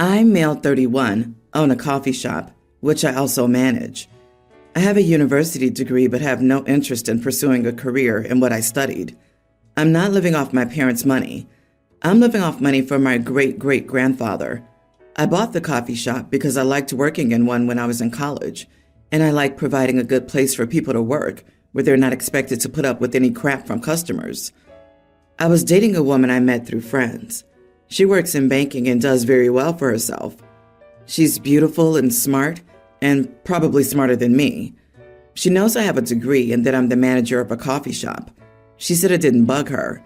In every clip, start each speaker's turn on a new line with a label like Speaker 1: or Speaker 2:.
Speaker 1: I'm male 31, own a coffee shop, which I also manage. I have a university degree but have no interest in pursuing a career in what I studied. I'm not living off my parents' money. I'm living off money from my great-great-grandfather. I bought the coffee shop because I liked working in one when I was in college, and I like providing a good place for people to work where they're not expected to put up with any crap from customers. I was dating a woman I met through friends. She works in banking and does very well for herself. She's beautiful and smart, and probably smarter than me. She knows I have a degree and that I'm the manager of a coffee shop. She said it didn't bug her,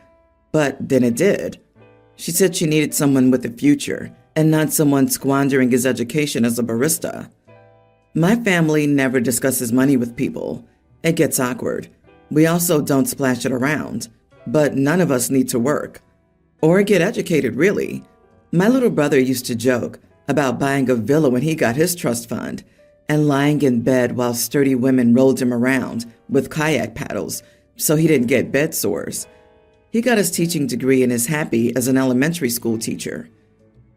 Speaker 1: but then it did. She said she needed someone with a future and not someone squandering his education as a barista. My family never discusses money with people. It gets awkward. We also don't splash it around, but none of us need to work. Or get educated, really. My little brother used to joke about buying a villa when he got his trust fund and lying in bed while sturdy women rolled him around with kayak paddles so he didn't get bed sores. He got his teaching degree and is happy as an elementary school teacher.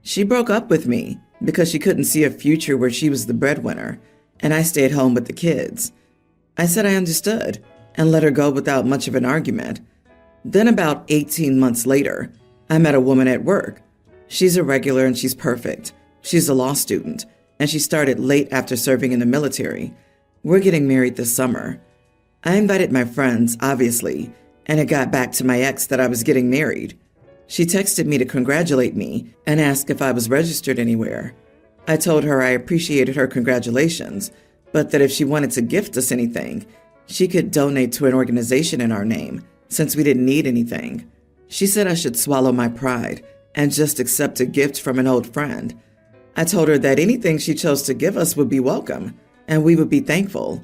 Speaker 1: She broke up with me because she couldn't see a future where she was the breadwinner and I stayed home with the kids. I said I understood and let her go without much of an argument. Then about 18 months later, I met a woman at work. She's a regular and she's perfect. She's a law student, and she started late after serving in the military. We're getting married this summer. I invited my friends, obviously, and it got back to my ex that I was getting married. She texted me to congratulate me and ask if I was registered anywhere. I told her I appreciated her congratulations, but that if she wanted to gift us anything, she could donate to an organization in our name, since we didn't need anything. She said I should swallow my pride and just accept a gift from an old friend. I told her that anything she chose to give us would be welcome, and we would be thankful.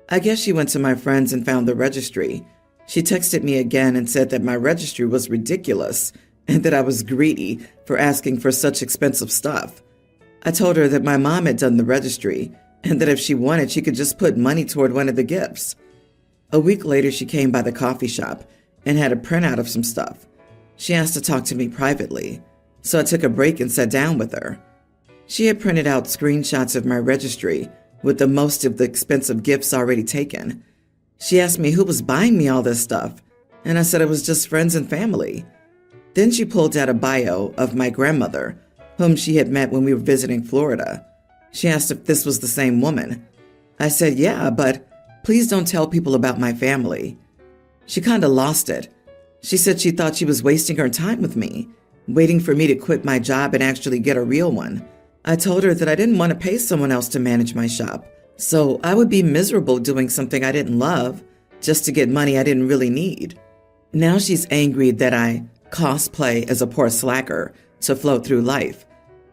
Speaker 1: I guess she went to my friends and found the registry. She texted me again and said that my registry was ridiculous and that I was greedy for asking for such expensive stuff. I told her that my mom had done the registry and that if she wanted, she could just put money toward one of the gifts. A week later, she came by the coffee shop and had a printout of some stuff. She asked to talk to me privately, so I took a break and sat down with her. She had printed out screenshots of my registry with the most of the expensive gifts already taken. She asked me who was buying me all this stuff, and I said it was just friends and family. Then she pulled out a bio of my grandmother, whom she had met when we were visiting Florida. She asked if this was the same woman. I said, yeah, but please don't tell people about my family. She kind of lost it. She said she thought she was wasting her time with me, waiting for me to quit my job and actually get a real one. I told her that I didn't want to pay someone else to manage my shop, so I would be miserable doing something I didn't love just to get money I didn't really need. Now she's angry that I cosplay as a poor slacker to float through life.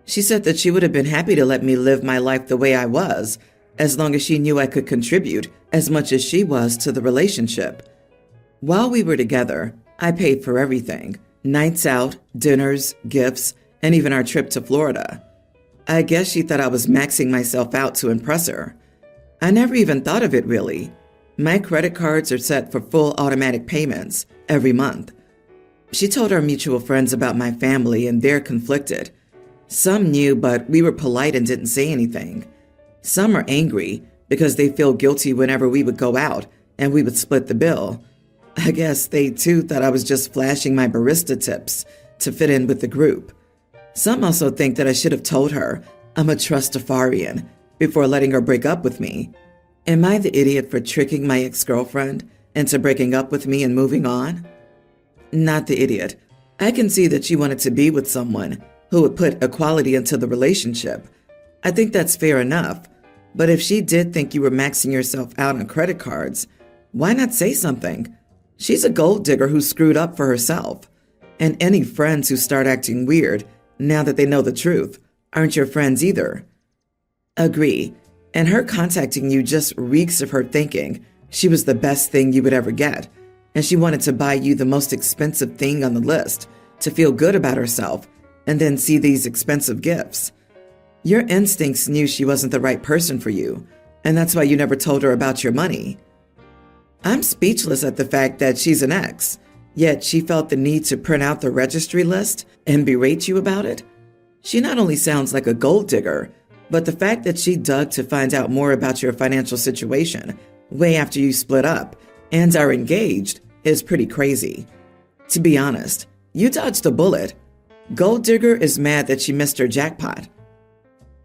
Speaker 1: She said that she would have been happy to let me live my life the way I was, as long as she knew I could contribute as much as she was to the relationship. While we were together, I paid for everything: nights out, dinners, gifts, and even our trip to Florida. I guess she thought I was maxing myself out to impress her. I never even thought of it, really. My credit cards are set for full automatic payments every month. She told our mutual friends about my family, and they're conflicted. Some knew, but we were polite and didn't say anything. Some are angry because they feel guilty whenever we would go out and we would split the bill. I guess they too thought I was just flashing my barista tips to fit in with the group. Some also think that I should have told her I'm a Trustafarian before letting her break up with me. Am I the idiot for tricking my ex-girlfriend into breaking up with me and moving on? Not the idiot. I can see that she wanted to be with someone who would put equality into the relationship. I think that's fair enough. But if she did think you were maxing yourself out on credit cards, why not say something? She's a gold digger who screwed up for herself. And any friends who start acting weird now that they know the truth aren't your friends either. Agree. And her contacting you just reeks of her thinking she was the best thing you would ever get, and she wanted to buy you the most expensive thing on the list to feel good about herself and then see these expensive gifts. Your instincts knew she wasn't the right person for you, and that's why you never told her about your money. I'm speechless at the fact that she's an ex, yet she felt the need to print out the registry list and berate you about it. She not only sounds like a gold digger, but the fact that she dug to find out more about your financial situation way after you split up and are engaged is pretty crazy. To be honest, you dodged a bullet. Gold digger is mad that she missed her jackpot.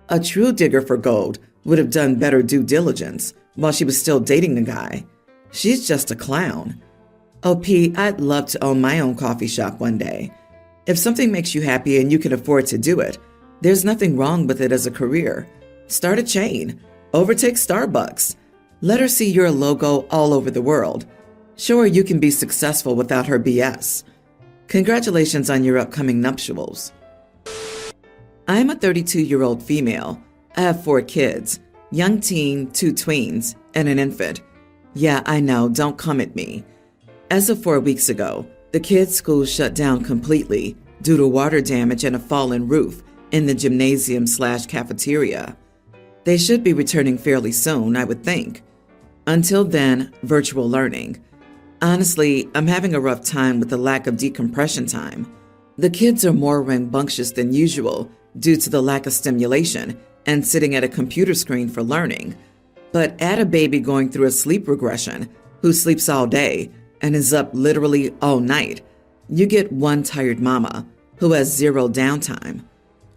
Speaker 1: A true digger for gold would have done better due diligence while she was still dating the guy. She's just a clown. OP, I'd love to own my own coffee shop one day. If something makes you happy and you can afford to do it, there's nothing wrong with it as a career. Start a chain. Overtake Starbucks. Let her see your logo all over the world. Show her you can be successful without her BS. Congratulations on your upcoming nuptials. I am a 32-year-old female. I have 4 kids, young teen, 2 tweens, and an infant. Yeah, I know, don't come at me. As of 4 weeks ago, the kids' school shut down completely due to water damage and a fallen roof in the gymnasium/cafeteria. They should be returning fairly soon, I would think. Until then, virtual learning. Honestly, I'm having a rough time with the lack of decompression time. The kids are more rambunctious than usual due to the lack of stimulation and sitting at a computer screen for learning. But add a baby going through a sleep regression who sleeps all day and is up literally all night, you get one tired mama who has 0 downtime.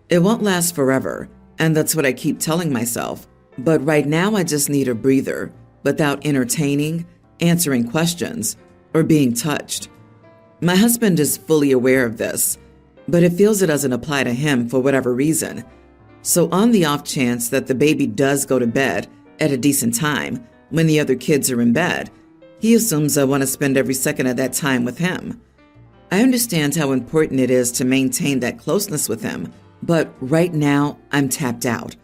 Speaker 1: It won't last forever, and that's what I keep telling myself. But right now I just need a breather without entertaining, answering questions, or being touched. My husband is fully aware of this, but it feels it doesn't apply to him for whatever reason. So on the off chance that the baby does go to bed at a decent time when the other kids are in bed, he assumes I want to spend every second of that time with him. I understand how important it is to maintain that closeness with him, but right now I'm tapped out.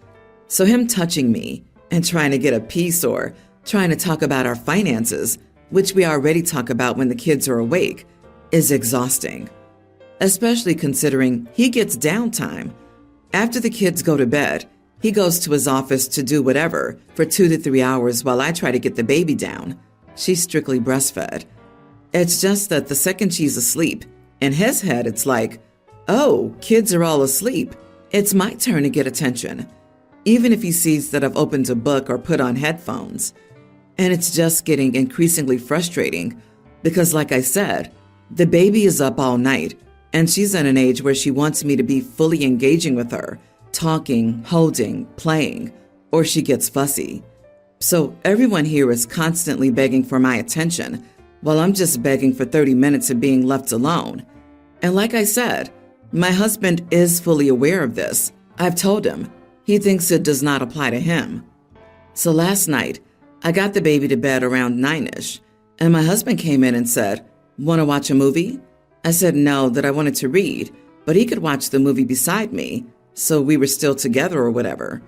Speaker 1: So him touching me and trying to get a piece or trying to talk about our finances, which we already talk about when the kids are awake, is exhausting. Especially considering he gets downtime. After the kids go to bed, he goes to his office to do whatever for 2 to 3 hours while I try to get the baby down. She's strictly breastfed. It's just that the second she's asleep, in his head it's like, oh, kids are all asleep. It's my turn to get attention. Even if he sees that I've opened a book or put on headphones. And it's just getting increasingly frustrating because, like I said, the baby is up all night and she's at an age where she wants me to be fully engaging with her, talking, holding, playing, or she gets fussy. So everyone here is constantly begging for my attention while I'm just begging for 30 minutes of being left alone. And like I said, my husband is fully aware of this. I've told him. He thinks it does not apply to him. So last night, I got the baby to bed around 9ish, and my husband came in and said, "Want to watch a movie?" I said no, that I wanted to read, but he could watch the movie beside me, so we were still together or whatever.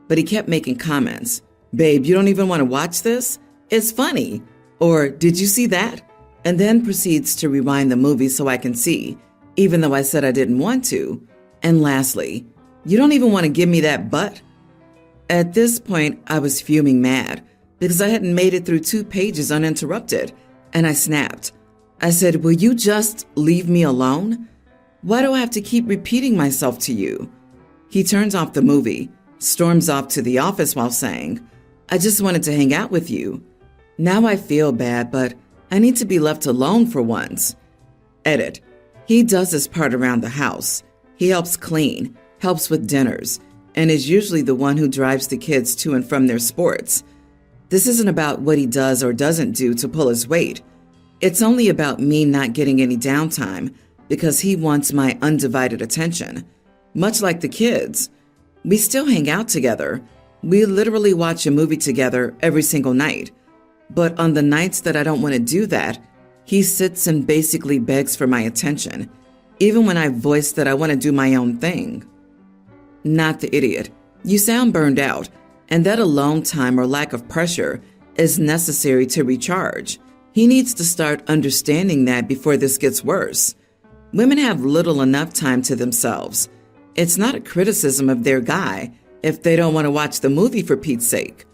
Speaker 1: But he kept making comments. "Babe, you don't even want to watch this? It's funny." Or, "Did you see that?" And then proceeds to rewind the movie so I can see, even though I said I didn't want to. And lastly, "You don't even want to give me that butt?" At this point, I was fuming mad because I hadn't made it through 2 pages uninterrupted, and I snapped. I said, "Will you just leave me alone? Why do I have to keep repeating myself to you?" He turns off the movie, storms off to the office while saying, "I just wanted to hang out with you." Now I feel bad, but I need to be left alone for once. Edit. He does his part around the house. He helps clean, helps with dinners, and is usually the one who drives the kids to and from their sports. This isn't about what he does or doesn't do to pull his weight. It's only about me not getting any downtime because he wants my undivided attention. Much like the kids, we still hang out together. We literally watch a movie together every single night. But on the nights that I don't want to do that, he sits and basically begs for my attention, even when I voice that I want to do my own thing. Not the idiot. You sound burned out, and that alone time or lack of pressure is necessary to recharge. He needs to start understanding that before this gets worse. Women have little enough time to themselves. It's not a criticism of their guy if they don't want to watch the movie for Pete's sake.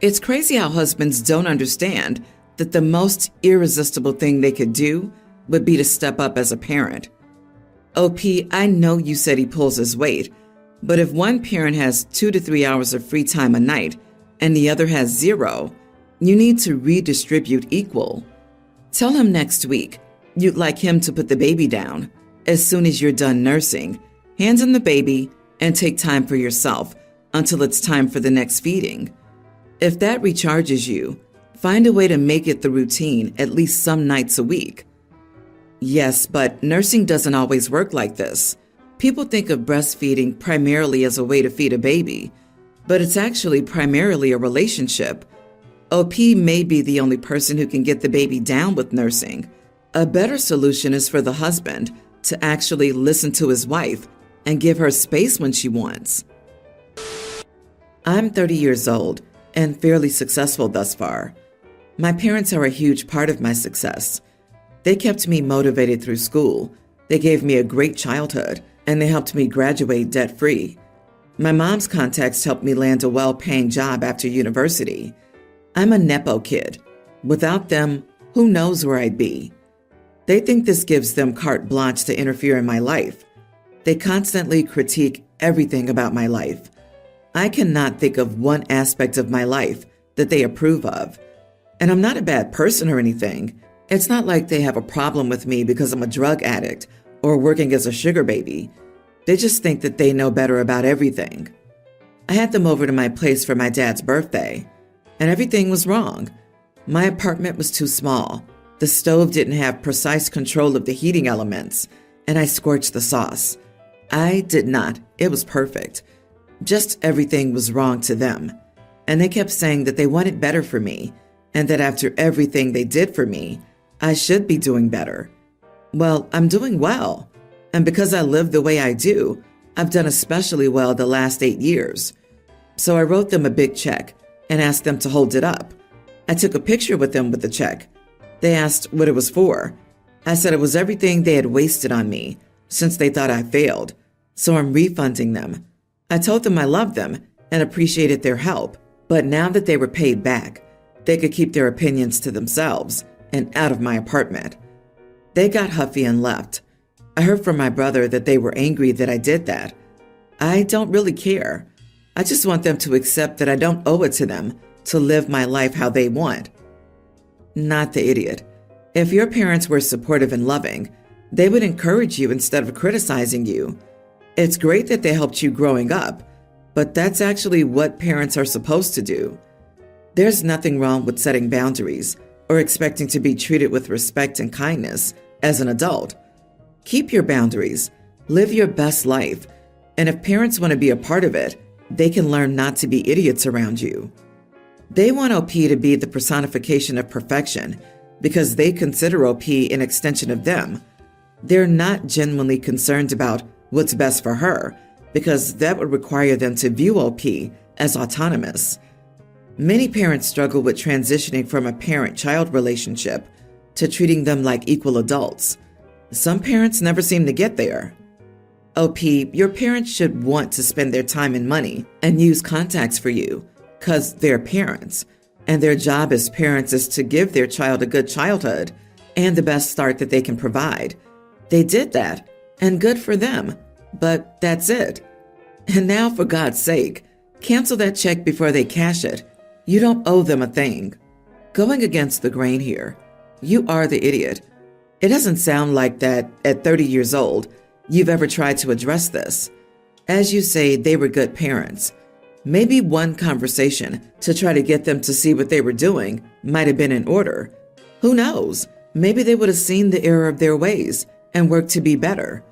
Speaker 1: It's crazy how husbands don't understand that the most irresistible thing they could do would be to step up as a parent. OP, I know you said he pulls his weight, but if one parent has 2 to 3 hours of free time a night and the other has 0, you need to redistribute equal. Tell him next week you'd like him to put the baby down as soon as you're done nursing. Hand him the baby and take time for yourself until it's time for the next feeding. If that recharges you, find a way to make it the routine at least some nights a week. Yes, but nursing doesn't always work like this. People think of breastfeeding primarily as a way to feed a baby, but it's actually primarily a relationship. OP may be the only person who can get the baby down with nursing. A better solution is for the husband to actually listen to his wife and give her space when she wants. I'm 30 years old and fairly successful thus far. My parents are a huge part of my success. They kept me motivated through school. They gave me a great childhood, and they helped me graduate debt-free. My mom's contacts helped me land a well-paying job after university. I'm a Nepo kid. Without them, who knows where I'd be? They think this gives them carte blanche to interfere in my life. They constantly critique everything about my life. I cannot think of one aspect of my life that they approve of. And I'm not a bad person or anything. It's not like they have a problem with me because I'm a drug addict or working as a sugar baby. They just think that they know better about everything. I had them over to my place for my dad's birthday, and everything was wrong. My apartment was too small. The stove didn't have precise control of the heating elements, and I scorched the sauce. I did not. It was perfect. Just everything was wrong to them. And they kept saying that they wanted better for me, and that after everything they did for me, I should be doing better. Well, I'm doing well. And because I live the way I do, I've done especially well the last 8 years. So I wrote them a big check and asked them to hold it up. I took a picture with them with the check. They asked what it was for. I said it was everything they had wasted on me since they thought I failed. So I'm refunding them. I told them I loved them and appreciated their help. But now that they were paid back, they could keep their opinions to themselves and out of my apartment. They got huffy and left. I heard from my brother that they were angry that I did that. I don't really care. I just want them to accept that I don't owe it to them to live my life how they want. Not the idiot. If your parents were supportive and loving, they would encourage you instead of criticizing you. It's great that they helped you growing up, but that's actually what parents are supposed to do. There's nothing wrong with setting boundaries or expecting to be treated with respect and kindness as an adult. Keep your boundaries, live your best life, and if parents want to be a part of it, they can learn not to be idiots around you. They want OP to be the personification of perfection because they consider OP an extension of them. They're not genuinely concerned about what's best for her because that would require them to view OP as autonomous. Many parents struggle with transitioning from a parent-child relationship to treating them like equal adults. Some parents never seem to get there. OP, your parents should want to spend their time and money and use contacts for you because they're parents, and their job as parents is to give their child a good childhood and the best start that they can provide. They did that, and good for them, but that's it. And now, for God's sake, cancel that check before they cash it. You don't owe them a thing. Going against the grain here. You are the idiot. It doesn't sound like that at 30 years old you've ever tried to address this. As you say, they were good parents. Maybe one conversation to try to get them to see what they were doing might have been in order. Who knows? Maybe they would have seen the error of their ways and worked to be better.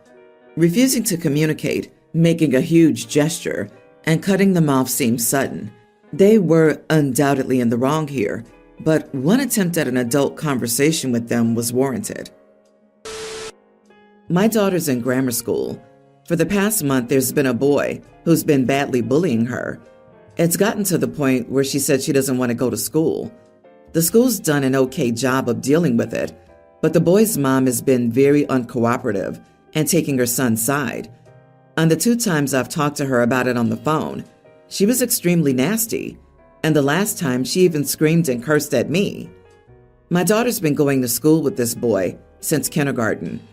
Speaker 1: Refusing to communicate, making a huge gesture, and cutting them off seems sudden. They were undoubtedly in the wrong here, but one attempt at an adult conversation with them was warranted. My daughter's in grammar school. For the past month, there's been a boy who's been badly bullying her. It's gotten to the point where she said she doesn't want to go to school. The school's done an okay job of dealing with it, but the boy's mom has been very uncooperative and taking her son's side. On the 2 times I've talked to her about it on the phone, she was extremely nasty, and the last time she even screamed and cursed at me. My daughter's been going to school with this boy since kindergarten.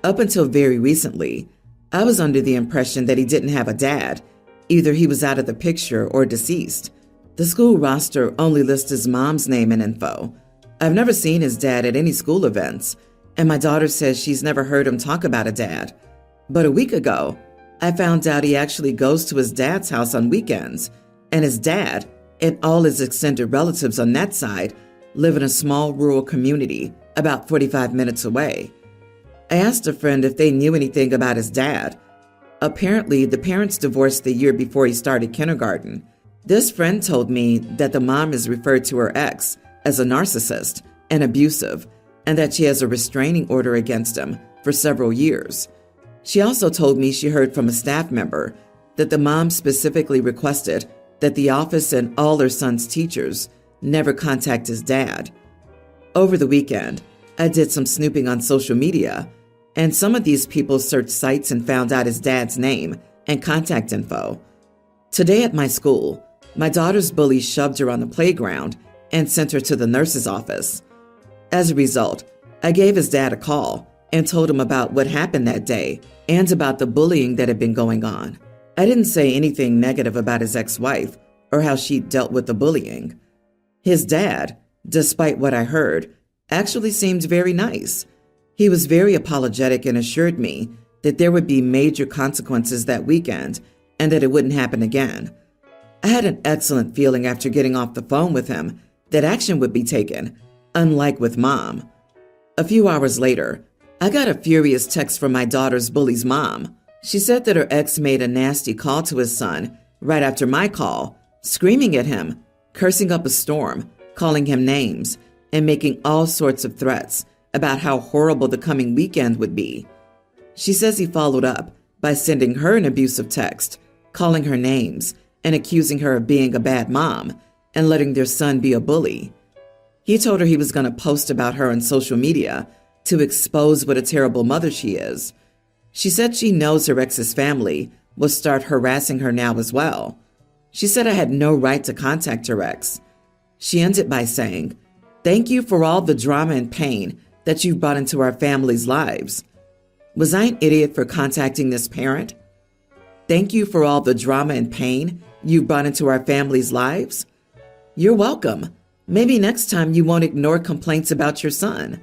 Speaker 1: Up until very recently, I was under the impression that he didn't have a dad. Either he was out of the picture or deceased. The school roster only lists his mom's name and info. I've never seen his dad at any school events, and my daughter says she's never heard him talk about a dad. But a week ago, I found out he actually goes to his dad's house on weekends, and his dad and all his extended relatives on that side live in a small rural community about 45 minutes away. I asked a friend if they knew anything about his dad. Apparently, the parents divorced the year before he started kindergarten. This friend told me that the mom has referred to her ex as a narcissist and abusive, and that she has a restraining order against him for several years. She also told me she heard from a staff member that the mom specifically requested that the office and all her son's teachers never contact his dad. Over the weekend, I did some snooping on social media, and some of these people searched sites and found out his dad's name and contact info. Today at my school, my daughter's bully shoved her on the playground and sent her to the nurse's office. As a result, I gave his dad a call and told him about what happened that day and about the bullying that had been going on. I didn't say anything negative about his ex-wife or how she dealt with the bullying. His dad, despite what I heard, actually seemed very nice. He was very apologetic and assured me that there would be major consequences that weekend and that it wouldn't happen again. I had an excellent feeling after getting off the phone with him that action would be taken, unlike with Mom. A few hours later, I got a furious text from my daughter's bully's mom. She said that her ex made a nasty call to his son right after my call, screaming at him, cursing up a storm, calling him names, and making all sorts of threats about how horrible the coming weekend would be. She says he followed up by sending her an abusive text, calling her names, and accusing her of being a bad mom and letting their son be a bully. He told her he was going to post about her on social media to expose what a terrible mother she is. She said she knows her ex's family will start harassing her now as well. She said I had no right to contact her ex. She ended by saying, "Thank you for all the drama and pain that you brought into our family's lives." Was I an idiot for contacting this parent? Thank you for all the drama and pain you brought into our family's lives? You're welcome. Maybe next time you won't ignore complaints about your son.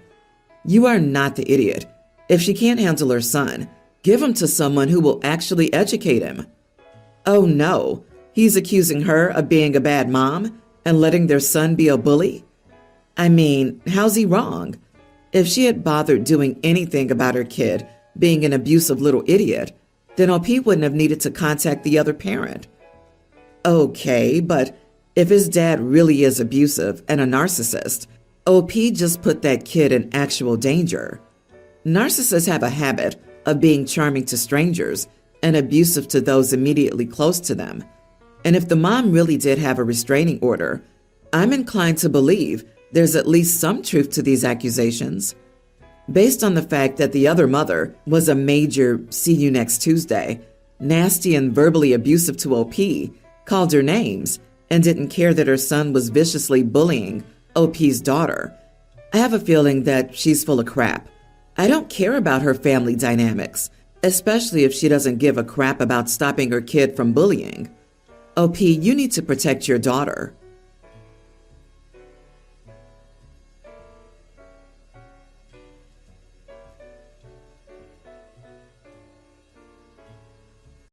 Speaker 1: You are not the idiot. If she can't handle her son, give him to someone who will actually educate him. Oh no, he's accusing her of being a bad mom and letting their son be a bully? I mean, how's he wrong? If she had bothered doing anything about her kid being an abusive little idiot, then OP wouldn't have needed to contact the other parent. Okay, but if his dad really is abusive and a narcissist, OP just put that kid in actual danger. Narcissists have a habit of being charming to strangers and abusive to those immediately close to them. And if the mom really did have a restraining order, I'm inclined to believe there's at least some truth to these accusations. Based on the fact that the other mother was a major "see you next Tuesday," nasty and verbally abusive to OP, called her names, and didn't care that her son was viciously bullying OP's daughter, I have a feeling that she's full of crap. I don't care about her family dynamics, especially if she doesn't give a crap about stopping her kid from bullying. OP, you need to protect your daughter.